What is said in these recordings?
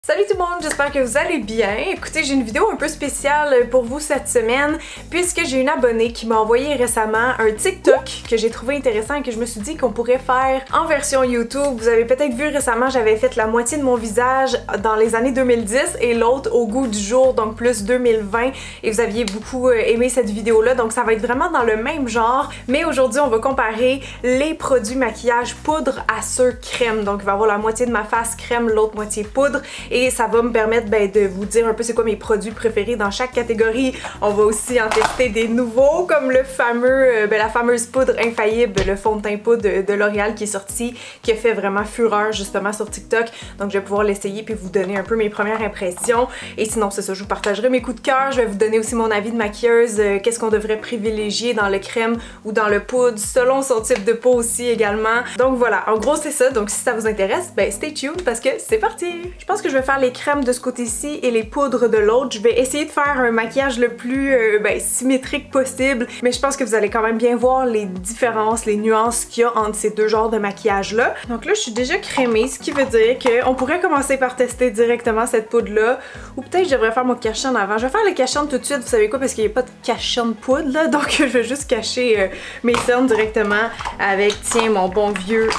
Salut tout le monde, j'espère que vous allez bien. Écoutez, j'ai une vidéo un peu spéciale pour vous cette semaine puisque j'ai une abonnée qui m'a envoyé récemment un TikTok que j'ai trouvé intéressant et que je me suis dit qu'on pourrait faire en version YouTube. Vous avez peut-être vu récemment, j'avais fait la moitié de mon visage dans les années 2010 et l'autre au goût du jour, donc plus 2020, et vous aviez beaucoup aimé cette vidéo-là, donc ça va être vraiment dans le même genre. Mais aujourd'hui, on va comparer les produits maquillage poudre à ceux crème. Donc il va y avoir la moitié de ma face crème, l'autre moitié poudre. Et ça va me permettre de vous dire un peu c'est quoi mes produits préférés dans chaque catégorie. On va aussi en tester des nouveaux comme le fameux, la fameuse poudre infaillible, le fond de teint poudre de L'Oréal qui est sorti, qui a fait vraiment fureur justement sur TikTok. Donc je vais pouvoir l'essayer puis vous donner un peu mes premières impressions. Et sinon c'est ça, je vous partagerai mes coups de cœur. Je vais vous donner aussi mon avis de maquilleuse, qu'est-ce qu'on devrait privilégier dans le crème ou dans le poudre selon son type de peau aussi également. Donc voilà, en gros c'est ça. Donc si ça vous intéresse, stay tuned parce que c'est parti! Je pense que je vais faire les crèmes de ce côté-ci et les poudres de l'autre. Je vais essayer de faire un maquillage le plus symétrique possible, mais je pense que vous allez quand même bien voir les différences, les nuances qu'il y a entre ces deux genres de maquillage-là. Donc là, je suis déjà crémée, ce qui veut dire qu'on pourrait commencer par tester directement cette poudre-là, ou peut-être je devrais faire mon cache-œil avant. Je vais faire le cache-œil tout de suite, vous savez quoi, parce qu'il n'y a pas de cache-œil de poudre, là, donc je vais juste cacher mes cernes directement avec, tiens, mon bon vieux,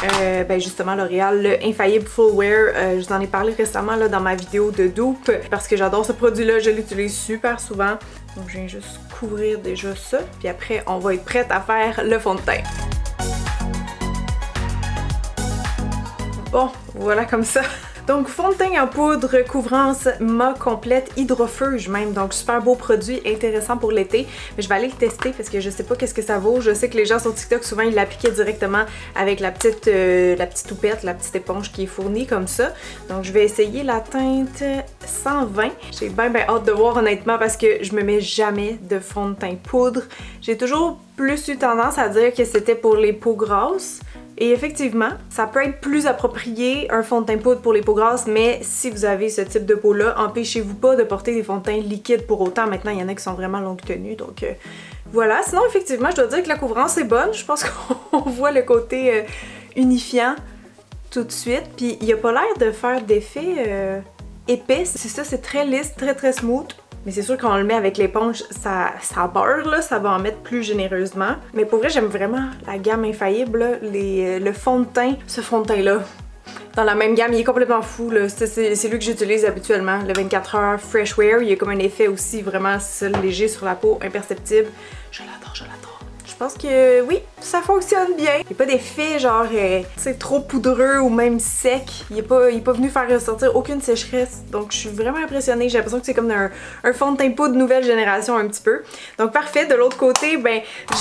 justement L'Oréal, le Infaillible Full Wear. Je vous en ai parlé récemment là, dans ma vidéo de dupe parce que j'adore ce produit-là, je l'utilise super souvent. Donc je viens juste couvrir déjà ça, puis après on va être prête à faire le fond de teint. Bon, voilà comme ça. Donc fond de teint en poudre, couvrance mat complète, hydrofuge même, donc super beau produit, intéressant pour l'été. Mais je vais aller le tester parce que je sais pas qu'est-ce que ça vaut. Je sais que les gens sur TikTok souvent ils l'appliquaient directement avec la petite toupette, la petite éponge qui est fournie comme ça. Donc je vais essayer la teinte 120. J'ai bien hâte de voir honnêtement parce que je me mets jamais de fond de teint poudre. J'ai toujours plus eu tendance à dire que c'était pour les peaux grasses. Et effectivement, ça peut être plus approprié un fond de teint poudre pour les peaux grasses, mais si vous avez ce type de peau-là, empêchez-vous pas de porter des fonds de teint liquides pour autant. Maintenant, il y en a qui sont vraiment longue tenue, donc voilà. Sinon, effectivement, je dois dire que la couvrance est bonne. Je pense qu'on voit le côté unifiant tout de suite. Puis, il n'y a pas l'air de faire d'effet épais. C'est ça, c'est très lisse, très smooth. Mais c'est sûr qu'on le met avec l'éponge, ça beurre, là, ça va en mettre plus généreusement. Mais pour vrai, j'aime vraiment la gamme infaillible, là, le fond de teint, ce fond de teint-là. Dans la même gamme, il est complètement fou, là. C'est lui que j'utilise habituellement, le 24 heures Fresh Wear. Il y a comme un effet aussi vraiment léger sur la peau, imperceptible. Je l'adore, je l'adore. Je pense que oui, ça fonctionne bien. Il n'y a pas d'effet genre, c'est trop poudreux ou même sec. Il est pas venu faire ressortir aucune sécheresse. Donc je suis vraiment impressionnée. J'ai l'impression que c'est comme un fond de teint poudre nouvelle génération un petit peu. Donc parfait. De l'autre côté,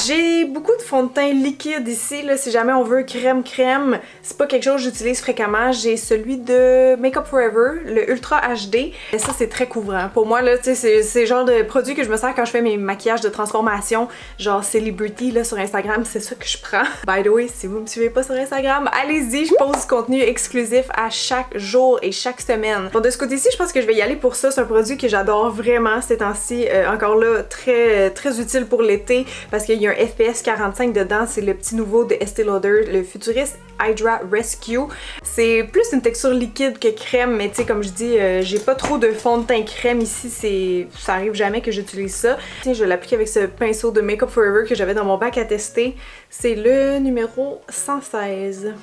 j'ai beaucoup de fond de teint liquide ici. Là, si jamais on veut crème, c'est pas quelque chose que j'utilise fréquemment. J'ai celui de Make Up For Ever, le Ultra HD. Et ça, c'est très couvrant. Pour moi, là, tu sais, c'est le genre de produit que je me sers quand je fais mes maquillages de transformation, genre Celebrity. Là, sur Instagram, c'est ça que je prends. By the way, si vous me suivez pas sur Instagram, allez-y, je pose du contenu exclusif à chaque jour et chaque semaine. Bon, de ce côté-ci, je pense que je vais y aller pour ça. C'est un produit que j'adore vraiment ces temps-ci. Encore là, très utile pour l'été parce qu'il y a un FPS 45 dedans. C'est le petit nouveau de Estée Lauder, le Futurist Hydra Rescue. C'est plus une texture liquide que crème, mais tu sais, comme je dis, j'ai pas trop de fond de teint crème ici. Ça arrive jamais que j'utilise ça. Tiens, je vais l'appliquer avec ce pinceau de Make Up For Ever que j'avais dans mon bac à tester. C'est le numéro 116.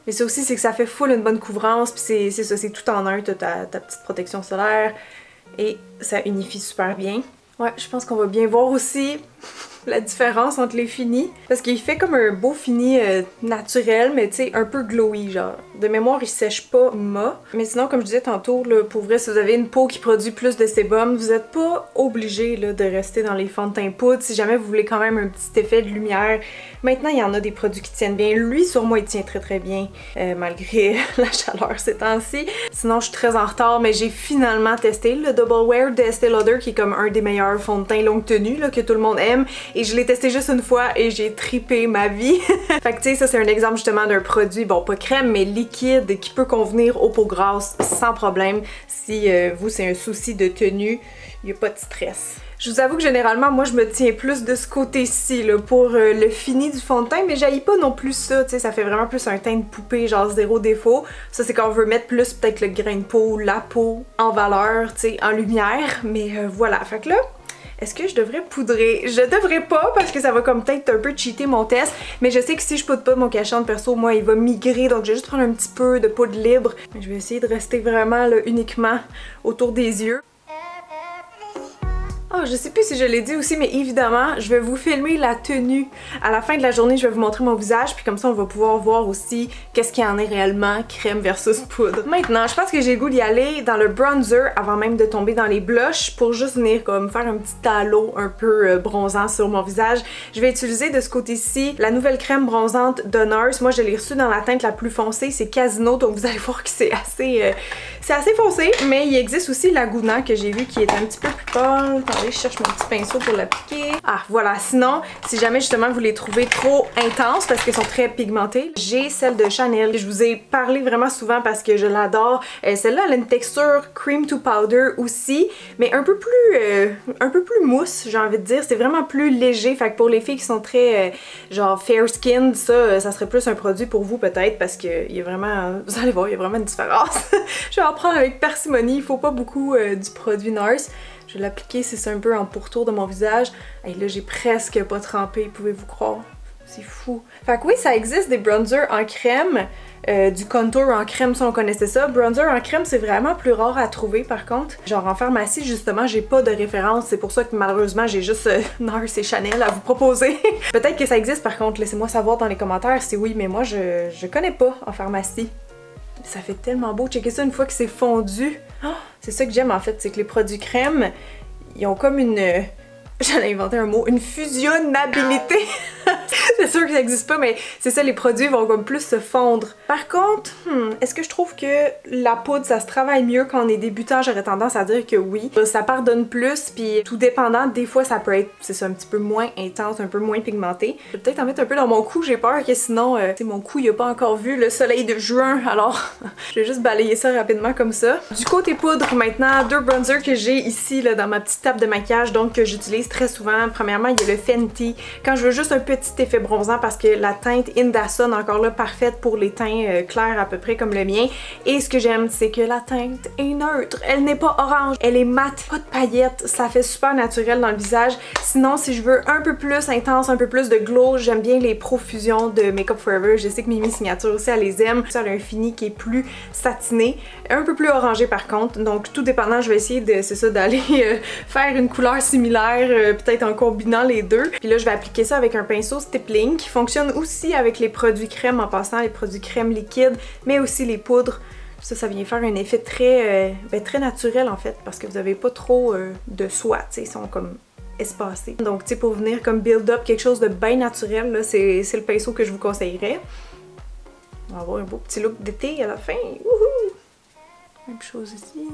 Mais ça aussi, c'est que ça fait full une bonne couvrance, puis c'est ça, c'est tout en un. T'as ta petite protection solaire et ça unifie super bien. Ouais, je pense qu'on va bien voir aussi la différence entre les finis. Parce qu'il fait comme un beau fini naturel, mais tu sais, un peu glowy, genre. De mémoire, il sèche pas mat. Mais sinon, comme je disais tantôt, là, pour vrai, si vous avez une peau qui produit plus de sébum, vous êtes pas obligé là, de rester dans les fonds de teint poudre. Si jamais vous voulez quand même un petit effet de lumière, maintenant, il y en a des produits qui tiennent bien. Lui, sur moi, il tient très bien, malgré la chaleur ces temps-ci. Sinon, je suis très en retard, mais j'ai finalement testé le Double Wear de Estée Lauder, qui est comme un des meilleurs fonds de teint longue tenue là, que tout le monde aime. crème et je l'ai testé juste une fois et j'ai tripé ma vie. Fait que tu sais, ça c'est un exemple justement d'un produit, bon pas crème mais liquide qui peut convenir aux peaux grasses sans problème. Si vous c'est un souci de tenue, il n'y a pas de stress. Je vous avoue que généralement, moi je me tiens plus de ce côté-ci là pour le fini du fond de teint, mais j'haïs pas non plus ça, tu sais, ça fait vraiment plus un teint de poupée, genre zéro défaut. Ça c'est quand on veut mettre plus peut-être le grain de peau, la peau en valeur, tu sais, en lumière, mais voilà, fait que là, est-ce que je devrais poudrer? Je devrais pas parce que ça va comme peut-être un peu cheater mon test, mais je sais que si je poudre pas mon cachet de perso, moi il va migrer, donc je vais juste prendre un petit peu de poudre libre. Je vais essayer de rester vraiment là, uniquement autour des yeux. Oh, je sais plus si je l'ai dit aussi, mais évidemment, je vais vous filmer la tenue. À la fin de la journée, je vais vous montrer mon visage, puis comme ça, on va pouvoir voir aussi qu'est-ce qu'il y en est réellement, crème versus poudre. Maintenant, je pense que j'ai le goût d'y aller dans le bronzer avant même de tomber dans les blushs pour juste venir comme faire un petit halo un peu bronzant sur mon visage. Je vais utiliser de ce côté-ci la nouvelle crème bronzante de NARS. Moi, je l'ai reçue dans la teinte la plus foncée, c'est Casino, donc vous allez voir que c'est assez foncé, mais il existe aussi Laguna que j'ai vu qui est un petit peu plus pâle. Attendez, je cherche mon petit pinceau pour l'appliquer. Ah, voilà. Sinon, si jamais justement vous les trouvez trop intenses parce qu'elles sont très pigmentées, j'ai celle de Chanel. Je vous ai parlé vraiment souvent parce que je l'adore. Celle-là, elle a une texture cream to powder aussi, mais un peu plus mousse, j'ai envie de dire. C'est vraiment plus léger. Fait que pour les filles qui sont très genre fair skin, ça serait plus un produit pour vous peut-être parce que il y a vraiment, vous allez voir, il y a vraiment une différence. Je vais en prendre avec parcimonie. Il faut pas beaucoup du produit NARS. Je vais l'appliquer, c'est un peu en pourtour de mon visage. Et là, j'ai presque pas trempé, pouvez-vous croire? C'est fou. Fait que oui, ça existe des bronzers en crème, du contour en crème, ça on connaissait ça. Bronzer en crème, c'est vraiment plus rare à trouver par contre. Genre en pharmacie, justement, j'ai pas de référence. C'est pour ça que malheureusement, j'ai juste NARS et Chanel à vous proposer. Peut-être que ça existe par contre, laissez-moi savoir dans les commentaires si oui, mais moi, je connais pas en pharmacie. Ça fait tellement beau. Checkez ça une fois que c'est fondu. Oh, c'est ça que j'aime en fait, c'est que les produits crème, ils ont comme une... J'en ai inventé un mot, une fusionnabilité. C'est sûr que ça n'existe pas, mais c'est ça, les produits vont comme plus se fondre. Par contre, est-ce que je trouve que la poudre, ça se travaille mieux quand on est débutant? J'aurais tendance à dire que oui. Ça pardonne plus, puis tout dépendant, des fois ça peut être, c'est ça, un petit peu moins intense, un peu moins pigmenté. Je vais peut-être en mettre un peu dans mon cou, j'ai peur que sinon, mon cou, il a pas encore vu le soleil de juin, alors je vais juste balayer ça rapidement comme ça. Du côté poudre, maintenant, deux bronzers que j'ai ici, là, dans ma petite table de maquillage, donc que j'utilise très souvent. Premièrement, il y a le Fenty. Quand je veux juste un petit effet bronzant parce que la teinte Indasson, encore là, parfaite pour les teints clairs à peu près comme le mien. Et ce que j'aime, c'est que la teinte est neutre. Elle n'est pas orange, elle est mate, pas de paillettes. Ça fait super naturel dans le visage. Sinon, si je veux un peu plus intense, un peu plus de glow, j'aime bien les Profusion de Makeup Forever. Je sais que Mimi Signature aussi, elle les aime. Ça a un fini qui est plus satiné, un peu plus orangé par contre. Donc, tout dépendant, je vais essayer de, c'est ça, d'aller faire une couleur similaire, peut-être en combinant les deux. Puis là, je vais appliquer ça avec un pinceau stippling qui fonctionne aussi avec les produits crème en passant, les produits crème liquides, mais aussi les poudres. Ça vient faire un effet très, très naturel en fait, parce que vous n'avez pas trop de soie, tu sais, ils sont comme espacés. Donc, tu sais, pour venir comme build up quelque chose de bien naturel, là, c'est le pinceau que je vous conseillerais. On va avoir un beau petit look d'été à la fin. Wouhou! Même chose ici.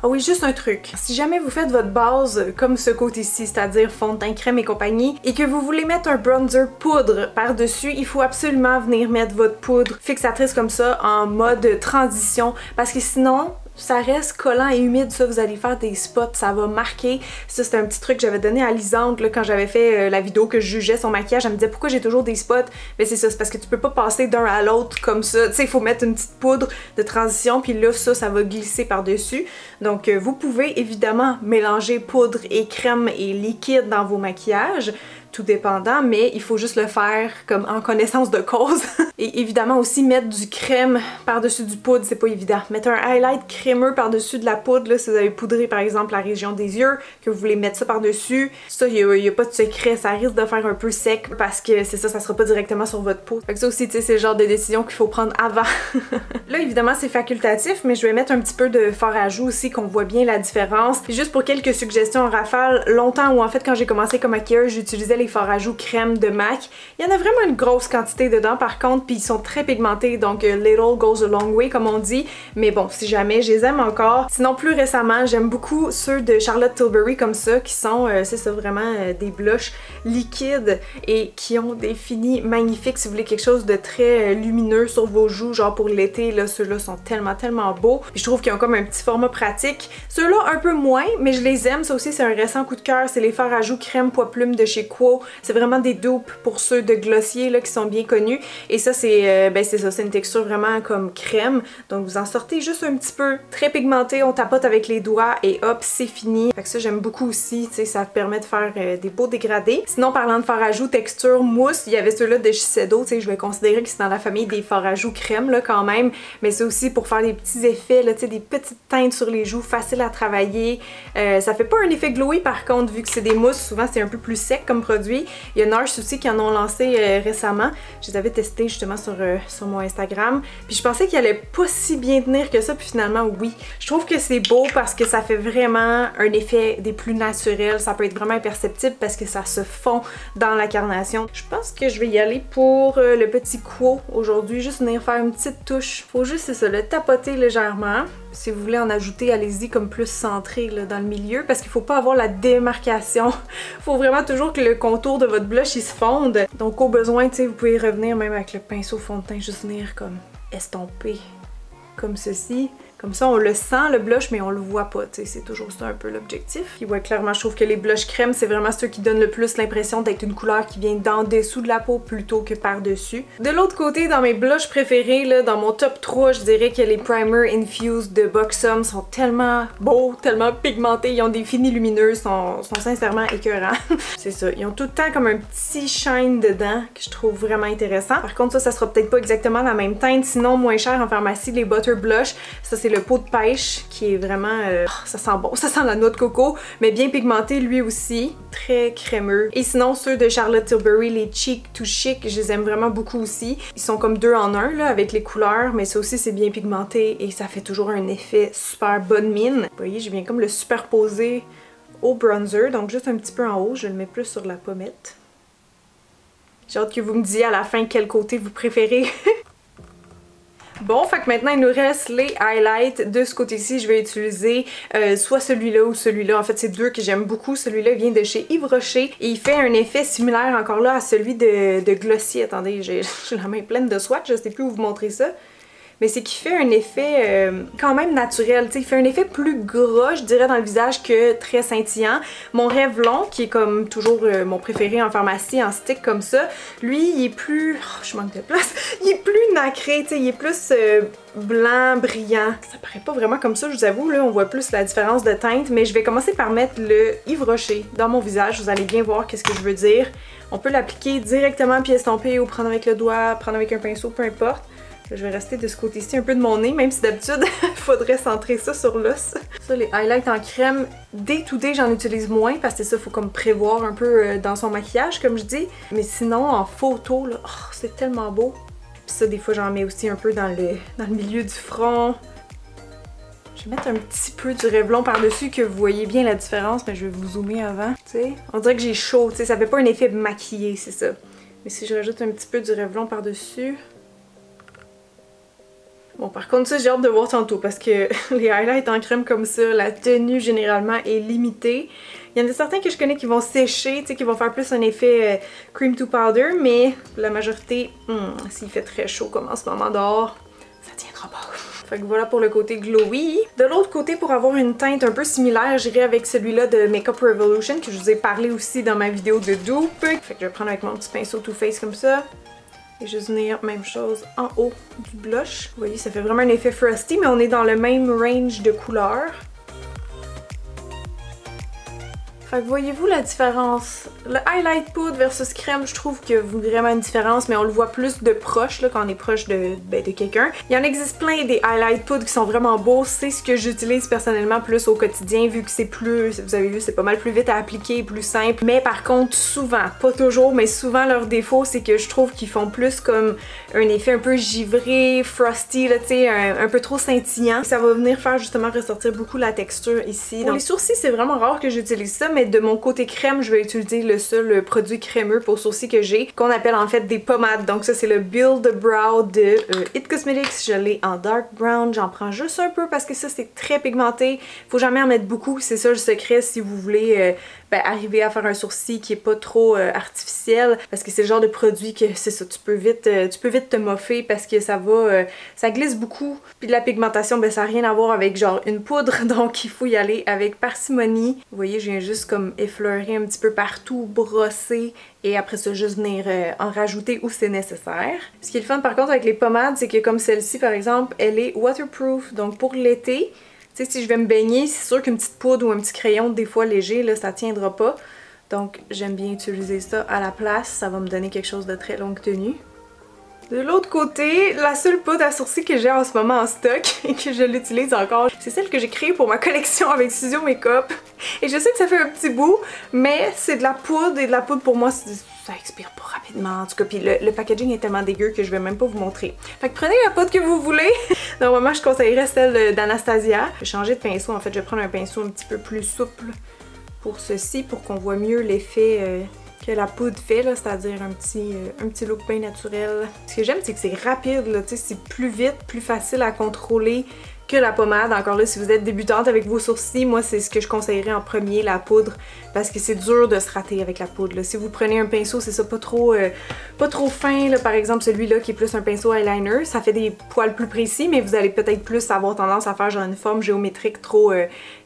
Ah oui, juste un truc. Si jamais vous faites votre base comme ce côté-ci, c'est-à-dire fond de teint, crème et compagnie, et que vous voulez mettre un bronzer poudre par-dessus, il faut absolument venir mettre votre poudre fixatrice comme ça en mode transition, parce que sinon, ça reste collant et humide, ça, vous allez faire des spots, ça va marquer. Ça, c'est un petit truc que j'avais donné à Lisande là, quand j'avais fait la vidéo que je jugeais son maquillage. Elle me disait pourquoi j'ai toujours des spots. Mais c'est ça, c'est parce que tu peux pas passer d'un à l'autre comme ça. Tu sais, il faut mettre une petite poudre de transition, puis là, ça va glisser par-dessus. Donc, vous pouvez évidemment mélanger poudre et crème et liquide dans vos maquillages, tout dépendant, mais il faut juste le faire comme en connaissance de cause. Et évidemment aussi mettre du crème par-dessus du poudre, c'est pas évident. Mettre un highlight crémeux par-dessus de la poudre, là, si vous avez poudré par exemple la région des yeux, que vous voulez mettre ça par-dessus, ça, il y a pas de secret, ça risque de faire un peu sec parce que c'est ça, ça sera pas directement sur votre peau. Fait que ça aussi, tu sais, c'est le genre de décision qu'il faut prendre avant. Là, évidemment, c'est facultatif, mais je vais mettre un petit peu de fard à joues aussi, qu'on voit bien la différence. Et juste pour quelques suggestions en rafale, longtemps, ou en fait quand j'ai commencé comme maquilleuse, j'utilisais les les fards à joues crème de MAC. Il y en a vraiment une grosse quantité dedans par contre, puis ils sont très pigmentés, donc little goes a long way comme on dit. Mais bon, si jamais, je les aime encore. Sinon, plus récemment, j'aime beaucoup ceux de Charlotte Tilbury comme ça, qui sont, c'est ça, vraiment des blushs liquides et qui ont des finis magnifiques. Si vous voulez quelque chose de très lumineux sur vos joues, genre pour l'été, là, ceux-là sont tellement beaux. Puis je trouve qu'ils ont comme un petit format pratique. Ceux-là, un peu moins, mais je les aime. Ça aussi, c'est un récent coup de cœur. C'est les fards à joues crème poids plume de chez Quo. C'est vraiment des dupes pour ceux de Glossier, là, qui sont bien connus. Et ça, c'est c'est ça, c'est une texture vraiment comme crème. Donc vous en sortez juste un petit peu. Très pigmenté, on tapote avec les doigts et hop, c'est fini. Fait que ça, j'aime beaucoup aussi. Tu sais, ça permet de faire des beaux dégradés. Sinon, parlant de fards à joues texture mousse, il y avait ceux-là de Shiseido. Tu sais, je vais considérer que c'est dans la famille des fards à joues crème, là, quand même. Mais c'est aussi pour faire des petits effets, là, tu sais, des petites teintes sur les joues, facile à travailler. Ça fait pas un effet glowy, par contre, vu que c'est des mousses. Souvent, c'est un peu plus sec comme produit. Il y a Nars aussi qui en ont lancé récemment. Je les avais testés justement sur mon Instagram. Puis je pensais qu'il allait pas si bien tenir que ça, puis finalement, oui. Je trouve que c'est beau parce que ça fait vraiment un effet des plus naturels. Ça peut être vraiment imperceptible parce que ça se fond dans la carnation. Je pense que je vais y aller pour le petit Quo aujourd'hui. Juste venir faire une petite touche. Faut juste, c'est ça, le tapoter légèrement. Si vous voulez en ajouter, allez-y comme plus centré là, dans le milieu parce qu'il faut pas avoir la démarcation. Faut vraiment toujours que le contour de votre blush il se fonde. Donc au besoin, tu sais, vous pouvez revenir même avec le pinceau fond de teint, juste venir comme estomper comme ceci. Comme ça, on le sent, le blush, mais on le voit pas, tu sais, c'est toujours ça un peu l'objectif. Puis ouais, clairement, je trouve que les blushs crème, c'est vraiment ceux qui donnent le plus l'impression d'être une couleur qui vient d'en dessous de la peau plutôt que par-dessus. De l'autre côté, dans mes blushs préférés, là, dans mon top 3, je dirais que les Primer Infused de Buxom sont tellement beaux, tellement pigmentés, ils ont des finis lumineux, sont sincèrement écœurants. C'est ça, ils ont tout le temps comme un petit shine dedans que je trouve vraiment intéressant. Par contre, ça sera peut-être pas exactement la même teinte, sinon moins cher en pharmacie, les Butter Blush, ça c'est le pot de pêche qui est vraiment... ça sent bon, ça sent la noix de coco, mais bien pigmenté lui aussi, très crémeux. Et sinon ceux de Charlotte Tilbury, les Cheek to Chic, je les aime vraiment beaucoup aussi. Ils sont comme 2 en 1 là, avec les couleurs, mais ça aussi c'est bien pigmenté et ça fait toujours un effet super bonne mine. Vous voyez, je viens comme le superposer au bronzer, donc juste un petit peu en haut, je le mets plus sur la pommette. J'ai hâte que vous me disiez à la fin quel côté vous préférez. Bon, fait que maintenant il nous reste les highlights. De ce côté-ci, je vais utiliser soit celui-là ou celui-là. En fait, c'est deux que j'aime beaucoup. Celui-là vient de chez Yves Rocher et il fait un effet similaire encore là à celui de Glossier. Attendez, j'ai la main pleine de swatch, je sais plus où vous montrer ça. Mais c'est qu'il fait un effet quand même naturel, tu sais, il fait un effet plus gras, je dirais, dans le visage que très scintillant. Mon Revlon, qui est comme toujours mon préféré en pharmacie, en stick comme ça, lui, il est plus... Oh, je manque de place. Il est plus nacré, tu sais, il est plus blanc, brillant. Ça paraît pas vraiment comme ça, je vous avoue, là, on voit plus la différence de teinte, mais je vais commencer par mettre le Yves Rocher dans mon visage, vous allez bien voir qu'est-ce que je veux dire. On peut l'appliquer directement puis estomper ou prendre avec le doigt, prendre avec un pinceau, peu importe. Je vais rester de ce côté-ci un peu de mon nez, même si d'habitude, il faudrait centrer ça sur l'os. Ça, les highlights en crème, day to day, j'en utilise moins parce que ça, il faut comme prévoir un peu dans son maquillage, comme je dis. Mais sinon, en photo, là, oh, c'est tellement beau. Puis ça, des fois, j'en mets aussi un peu dans le milieu du front. Je vais mettre un petit peu du Revlon par-dessus que vous voyez bien la différence, mais je vais vous zoomer avant, tu sais. On dirait que j'ai chaud, tu sais, ça fait pas un effet maquillé, c'est ça. Mais si je rajoute un petit peu du Revlon par-dessus... Bon, par contre, ça, j'ai hâte de voir tantôt parce que les highlights en crème comme ça, la tenue généralement est limitée. Il y en a certains que je connais qui vont sécher, tu sais, qui vont faire plus un effet cream to powder, mais la majorité, s'il fait très chaud comme en ce moment dehors, ça tiendra pas. Fait que voilà pour le côté glowy. De l'autre côté, pour avoir une teinte un peu similaire, j'irai avec celui-là de Makeup Revolution que je vous ai parlé aussi dans ma vidéo de dupe. Fait que je vais prendre avec mon petit pinceau Too Faced comme ça. Et juste venir, même chose, en haut du blush. Vous voyez, ça fait vraiment un effet frosty, mais on est dans le même range de couleurs. Fait que voyez-vous la différence? Le highlight poudre versus crème, je trouve qu'il y a vraiment une différence, mais on le voit plus de proche là, quand on est proche de quelqu'un. Il y en existe plein des highlight poudre qui sont vraiment beaux. C'est ce que j'utilise personnellement plus au quotidien, vu que c'est plus, vous avez vu, c'est pas mal plus vite à appliquer, plus simple. Mais par contre, souvent, pas toujours, mais souvent leur défaut, c'est que je trouve qu'ils font plus comme un effet un peu givré, frosty, là, tu sais, un peu trop scintillant. Ça va venir faire justement ressortir beaucoup la texture ici. Pour les sourcils, c'est vraiment rare que j'utilise ça, mais mais de mon côté crème, je vais utiliser le seul produit crémeux pour sourcils que j'ai, qu'on appelle en fait des pommades. Donc ça c'est le Build Brow de It Cosmetics, je l'ai en dark brown, j'en prends juste un peu parce que ça c'est très pigmenté, faut jamais en mettre beaucoup, c'est ça le secret si vous voulez arriver à faire un sourcil qui est pas trop artificiel, parce que c'est le genre de produit que c'est ça, tu peux vite te moffer parce que ça va, ça glisse beaucoup, puis de la pigmentation, ben ça n'a rien à voir avec genre une poudre, donc il faut y aller avec parcimonie. Vous voyez, je viens juste comme effleurer un petit peu partout, brosser, et après ça juste venir en rajouter où c'est nécessaire. Ce qui est le fun par contre avec les pommades, c'est que comme celle-ci par exemple, elle est waterproof, donc pour l'été, tu sais, si je vais me baigner, c'est sûr qu'une petite poudre ou un petit crayon, des fois léger, là, ça tiendra pas. Donc, j'aime bien utiliser ça à la place. Ça va me donner quelque chose de très longue tenue. De l'autre côté, la seule poudre à sourcils que j'ai en ce moment en stock et que je l'utilise encore, c'est celle que j'ai créée pour ma collection avec Studio Makeup. Et je sais que ça fait un petit bout, mais c'est de la poudre et de la poudre pour moi, ça expire pas rapidement. En tout cas, puis le packaging est tellement dégueu que je vais même pas vous montrer. Fait que prenez la poudre que vous voulez. Normalement, je conseillerais celle d'Anastasia. Je vais changer de pinceau. En fait, je vais prendre un pinceau un petit peu plus souple pour ceci, pour qu'on voit mieux l'effet que la poudre fait, c'est-à-dire un petit look bien naturel. Ce que j'aime, c'est que c'est rapide, c'est plus vite, plus facile à contrôler que la pommade. Encore là, si vous êtes débutante avec vos sourcils, moi c'est ce que je conseillerais en premier, la poudre, parce que c'est dur de se rater avec la poudre. Là. Si vous prenez un pinceau, c'est ça, pas trop fin, là, par exemple celui-là qui est plus un pinceau eyeliner, ça fait des poils plus précis, mais vous allez peut-être plus avoir tendance à faire genre une forme géométrique trop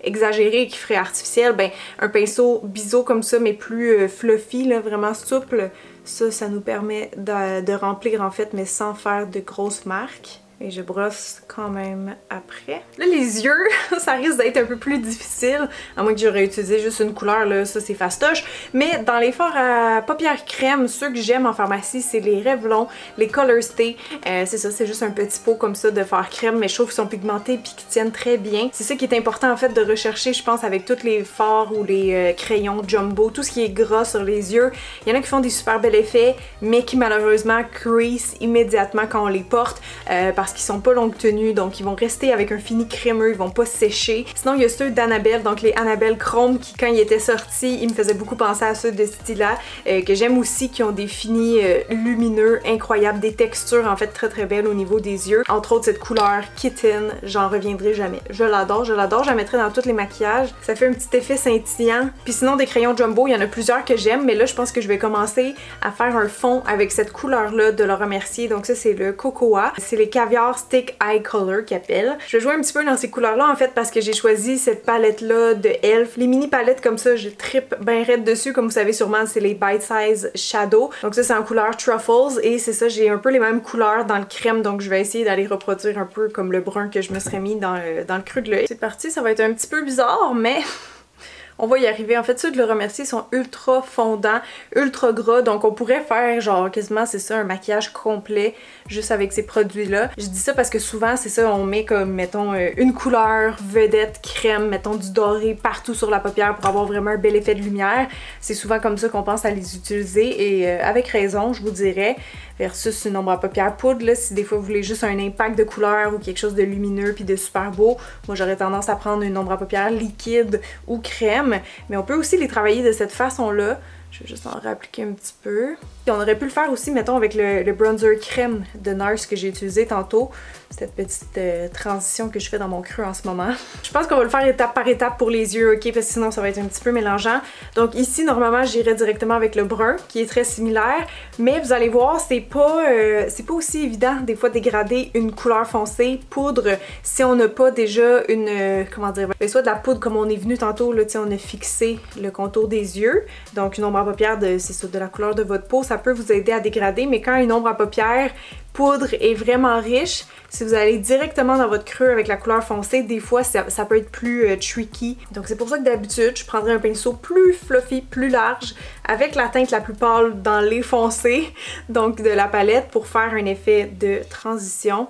exagérée qui ferait artificielle. Ben, un pinceau biseau comme ça, mais plus fluffy, là, vraiment souple, ça nous permet de remplir en fait, mais sans faire de grosses marques. Et je brosse quand même après. Là, les yeux, ça risque d'être un peu plus difficile, à moins que j'aurais utilisé juste une couleur, là, ça c'est fastoche. Mais dans les fards à paupières crème, ceux que j'aime en pharmacie, c'est les Revlon, les Color Stay. C'est ça, c'est juste un petit pot comme ça de fard crème, mais je trouve qu'ils sont pigmentés puis qu'ils tiennent très bien. C'est ça qui est important en fait de rechercher, je pense, avec tous les fards ou les crayons jumbo, tout ce qui est gras sur les yeux. Il y en a qui font des super bels effets, mais qui malheureusement crease immédiatement quand on les porte, parce qu'ils sont pas longue tenue, donc ils vont rester avec un fini crémeux, ils vont pas sécher. Sinon il y a ceux d'Annabelle, donc les Annabelle Chrome, qui quand ils étaient sortis, ils me faisaient beaucoup penser à ceux de ce style-là, que j'aime aussi, qui ont des finis lumineux, incroyables, des textures en fait très belles au niveau des yeux. Entre autres cette couleur Kitten, j'en reviendrai jamais. Je l'adore, je la mettrai dans tous les maquillages. Ça fait un petit effet scintillant. Puis sinon des crayons jumbo, il y en a plusieurs que j'aime, mais là je pense que je vais commencer à faire un fond avec cette couleur-là de Laura Mercier. Donc ça c'est le Cocoa, c'est les Caviar Stick Eye Color qu'ils appellent. Je vais jouer un petit peu dans ces couleurs-là en fait parce que j'ai choisi cette palette-là de e.l.f. Les mini palettes comme ça, je trippe bien raide dessus. Comme vous savez sûrement, c'est les Bite Size Shadow. Donc ça c'est en couleur Truffles et c'est ça, j'ai un peu les mêmes couleurs dans le crème, donc je vais essayer d'aller reproduire un peu comme le brun que je me serais mis dans le creux de l'œil. C'est parti, ça va être un petit peu bizarre, mais on va y arriver. En fait, ceux de Laura Mercier sont ultra fondants, ultra gras, donc on pourrait faire genre quasiment, c'est ça, un maquillage complet juste avec ces produits-là. Je dis ça parce que souvent, c'est ça, on met comme, mettons, une couleur vedette crème, mettons du doré partout sur la paupière pour avoir vraiment un bel effet de lumière. C'est souvent comme ça qu'on pense à les utiliser et avec raison, je vous dirais, versus une ombre à paupières poudre, là, si des fois vous voulez juste un impact de couleur ou quelque chose de lumineux puis de super beau, moi j'aurais tendance à prendre une ombre à paupières liquide ou crème, mais on peut aussi les travailler de cette façon-là. Je vais juste en réappliquer un petit peu. Et on aurait pu le faire aussi, mettons, avec le bronzer crème de NARS que j'ai utilisé tantôt. Cette petite transition que je fais dans mon creux en ce moment. Je pense qu'on va le faire étape par étape pour les yeux, ok? Parce que sinon ça va être un petit peu mélangeant. Donc ici, normalement, j'irai directement avec le brun, qui est très similaire. Mais vous allez voir, c'est pas aussi évident, des fois, dégrader une couleur foncée, poudre, si on n'a pas déjà une, comment dire, soit de la poudre comme on est venu tantôt, là, on a fixé le contour des yeux. Donc une ombre à paupières, c'est ça, de la couleur de votre peau, ça peut vous aider à dégrader. Mais quand une ombre à paupières poudre est vraiment riche, si vous allez directement dans votre creux avec la couleur foncée, des fois ça peut être plus tricky. Donc c'est pour ça que d'habitude, je prendrais un pinceau plus fluffy, plus large, avec la teinte la plus pâle dans les foncés, donc de la palette, pour faire un effet de transition.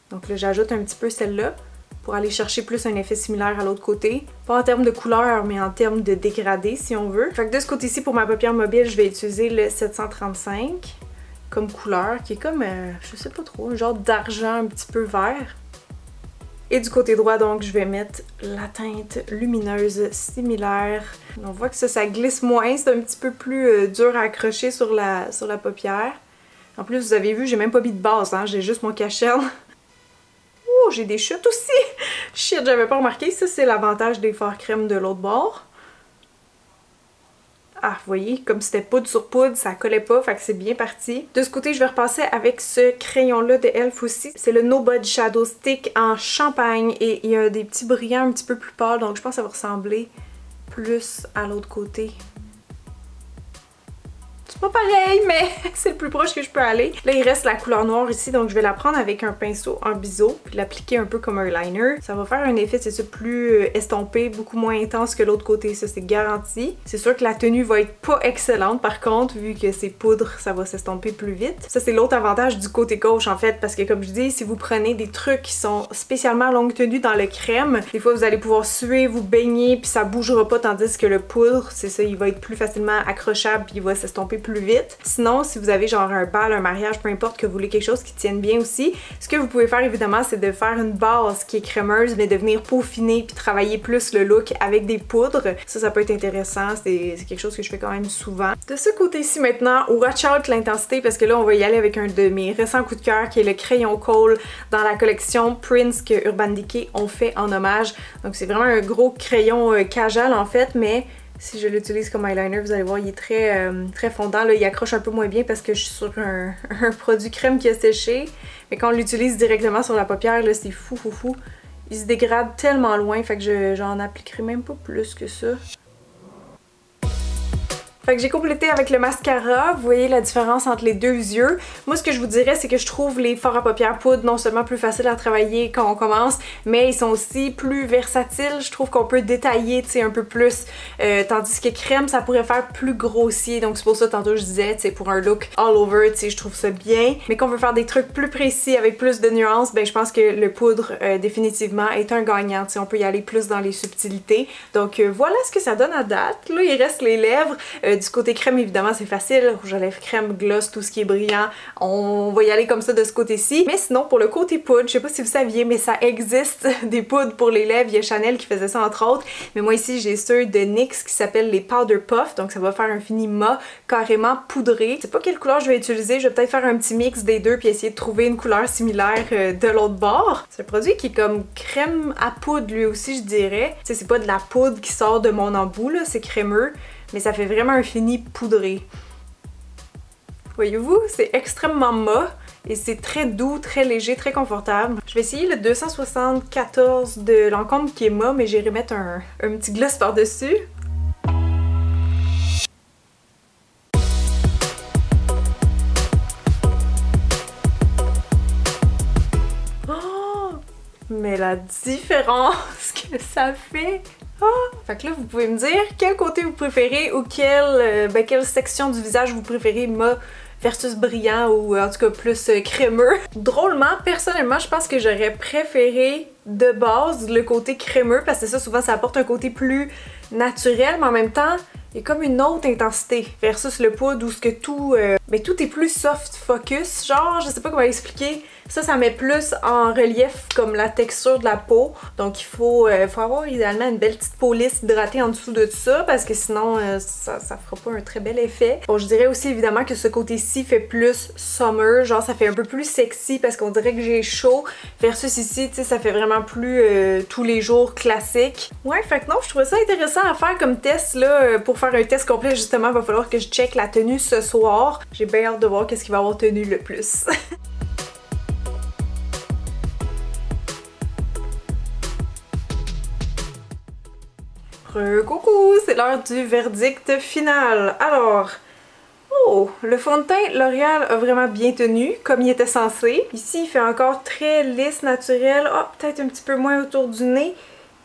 Donc là, j'ajoute un petit peu celle-là pour aller chercher plus un effet similaire à l'autre côté. Pas en termes de couleur, mais en termes de dégradé, si on veut. Fait que de ce côté-ci, pour ma paupière mobile, je vais utiliser le 735 comme couleur, qui est comme, je sais pas trop, un genre d'argent un petit peu vert. Et du côté droit, donc, je vais mettre la teinte lumineuse similaire. On voit que ça glisse moins, c'est un petit peu plus dur à accrocher sur la paupière. En plus, vous avez vu, j'ai même pas mis de base, hein, j'ai juste mon cache-cerne. Oh, j'ai des chutes aussi! Shit, j'avais pas remarqué, ça c'est l'avantage des fards crème de l'autre bord. Ah, vous voyez, comme c'était poudre sur poudre, ça collait pas, fait que c'est bien parti. De ce côté, je vais repasser avec ce crayon-là de e.l.f. aussi. C'est le No Budge Shadow Stick en champagne et il y a des petits brillants un petit peu plus pâles, donc je pense que ça va ressembler plus à l'autre côté. C'est pas pareil, mais c'est le plus proche que je peux aller. Là, il reste la couleur noire ici, donc je vais la prendre avec un pinceau en biseau, puis l'appliquer un peu comme un liner. Ça va faire un effet, c'est ça, plus estompé, beaucoup moins intense que l'autre côté, ça c'est garanti. C'est sûr que la tenue va être pas excellente, par contre, vu que c'est poudre, ça va s'estomper plus vite. Ça, c'est l'autre avantage du côté gauche, en fait, parce que comme je dis, si vous prenez des trucs qui sont spécialement longue tenue dans le crème, des fois, vous allez pouvoir suer, vous baigner, puis ça bougera pas, tandis que le poudre, c'est ça, il va être plus facilement accrochable, puis il va s'estomper plus vite. Sinon, si vous avez genre un bal, un mariage, peu importe, que vous voulez quelque chose qui tienne bien aussi, ce que vous pouvez faire évidemment, c'est de faire une base qui est crémeuse, mais de venir peaufiner puis travailler plus le look avec des poudres. Ça peut être intéressant, c'est quelque chose que je fais quand même souvent. De ce côté-ci maintenant, watch out l'intensité, parce que là, on va y aller avec un de mes récents coups de cœur, qui est le crayon Kohl dans la collection Prince que Urban Decay ont fait en hommage. Donc c'est vraiment un gros crayon casual en fait, mais si je l'utilise comme eyeliner, vous allez voir, il est très fondant. Là, il accroche un peu moins bien parce que je suis sur un produit crème qui a séché. Mais quand on l'utilise directement sur la paupière, là, c'est fou. Il se dégrade tellement loin, fait que j'en appliquerai même pas plus que ça. Fait que j'ai complété avec le mascara. Vous voyez la différence entre les deux yeux. Moi, ce que je vous dirais, c'est que je trouve les fards à paupières poudre non seulement plus faciles à travailler quand on commence, mais ils sont aussi plus versatiles. Je trouve qu'on peut détailler, tu sais, un peu plus. Tandis que crème, ça pourrait faire plus grossier. Donc c'est pour ça, tantôt, je disais, tu sais, pour un look all over, tu sais, je trouve ça bien. Mais qu'on veut faire des trucs plus précis avec plus de nuances, ben je pense que le poudre, définitivement, est un gagnant. Tu sais, on peut y aller plus dans les subtilités. Donc voilà ce que ça donne à date. Là, il reste les lèvres. Du côté crème, évidemment, c'est facile. Rouge à lèvres, crème, gloss, tout ce qui est brillant. On va y aller comme ça de ce côté-ci. Mais sinon, pour le côté poudre, je sais pas si vous saviez, mais ça existe des poudres pour les lèvres. Il y a Chanel qui faisait ça entre autres. Mais moi ici, j'ai ceux de NYX qui s'appellent les Powder Puff. Donc ça va faire un fini mat carrément poudré. Je sais pas quelle couleur je vais utiliser. Je vais peut-être faire un petit mix des deux puis essayer de trouver une couleur similaire de l'autre bord. C'est un produit qui est comme crème à poudre lui aussi, je dirais. Tu sais, c'est pas de la poudre qui sort de mon embout, là. C'est crémeux. Mais ça fait vraiment un fini poudré. Voyez-vous, c'est extrêmement mat et c'est très doux, très léger, très confortable. Je vais essayer le 274 de Lancôme qui est mat, mais j'irai mettre un petit gloss par-dessus. Oh! Mais la différence que ça fait! Ah! Fait que là, vous pouvez me dire quel côté vous préférez ou quelle section du visage vous préférez, mat versus brillant ou en tout cas plus crémeux. Drôlement, personnellement, je pense que j'aurais préféré de base le côté crémeux parce que ça, souvent, ça apporte un côté plus naturel, mais en même temps, il y a comme une autre intensité versus le poudre où ce que tout est plus soft focus, genre, je sais pas comment expliquer. Ça met plus en relief comme la texture de la peau. Donc il faut avoir idéalement une belle petite peau lisse hydratée en dessous de tout ça parce que sinon ça fera pas un très bel effet. Bon, je dirais aussi évidemment que ce côté-ci fait plus summer, genre ça fait un peu plus sexy parce qu'on dirait que j'ai chaud versus ici, tu sais, ça fait vraiment plus tous les jours classique. Ouais, fait que non, je trouvais ça intéressant à faire comme test là. Pour faire un test complet justement, il va falloir que je check la tenue ce soir. J'ai bien hâte de voir qu'est-ce qui va avoir tenu le plus. Coucou, c'est l'heure du verdict final. Alors, le fond de teint L'Oréal a vraiment bien tenu, comme il était censé. Ici, il fait encore très lisse, naturel. Oh, peut-être un petit peu moins autour du nez.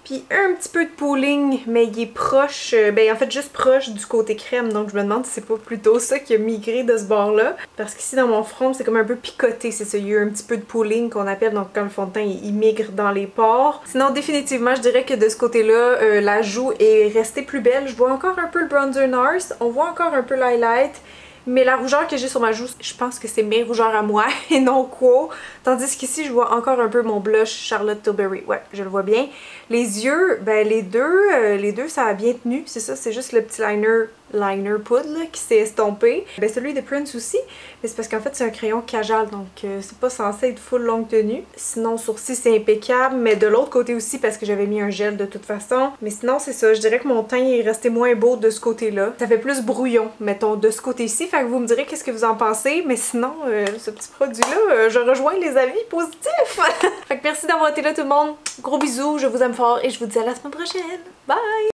Puis un petit peu de pooling, mais il est proche, en fait juste proche du côté crème. Donc je me demande si c'est pas plutôt ça qui a migré de ce bord-là. Parce qu'ici dans mon front, c'est comme un peu picoté, c'est ça. Il y a eu un petit peu de pooling qu'on appelle, donc quand le fond de teint il migre dans les pores. Sinon définitivement, je dirais que de ce côté-là, la joue est restée plus belle. Je vois encore un peu le bronzer NARS, on voit encore un peu l'highlight. Mais la rougeur que j'ai sur ma joue, je pense que c'est mes rougeurs à moi et non quoi. Tandis qu'ici, je vois encore un peu mon blush Charlotte Tilbury. Ouais, je le vois bien. Les yeux, ben les deux ça a bien tenu. C'est ça, c'est juste le petit liner poudre là, qui s'est estompé. Ben celui de Prince aussi, mais c'est parce qu'en fait c'est un crayon Kajal, donc c'est pas censé être full longue tenue. Sinon sourcil c'est impeccable, mais de l'autre côté aussi parce que j'avais mis un gel de toute façon. Mais sinon c'est ça, je dirais que mon teint est resté moins beau de ce côté-là. Ça fait plus brouillon, mettons, de ce côté-ci. Fait que vous me direz qu'est-ce que vous en pensez, mais sinon ce petit produit-là, je rejoins les avis positifs. Fait que merci d'avoir été là tout le monde. Gros bisous, je vous aime fort et je vous dis à la semaine prochaine. Bye!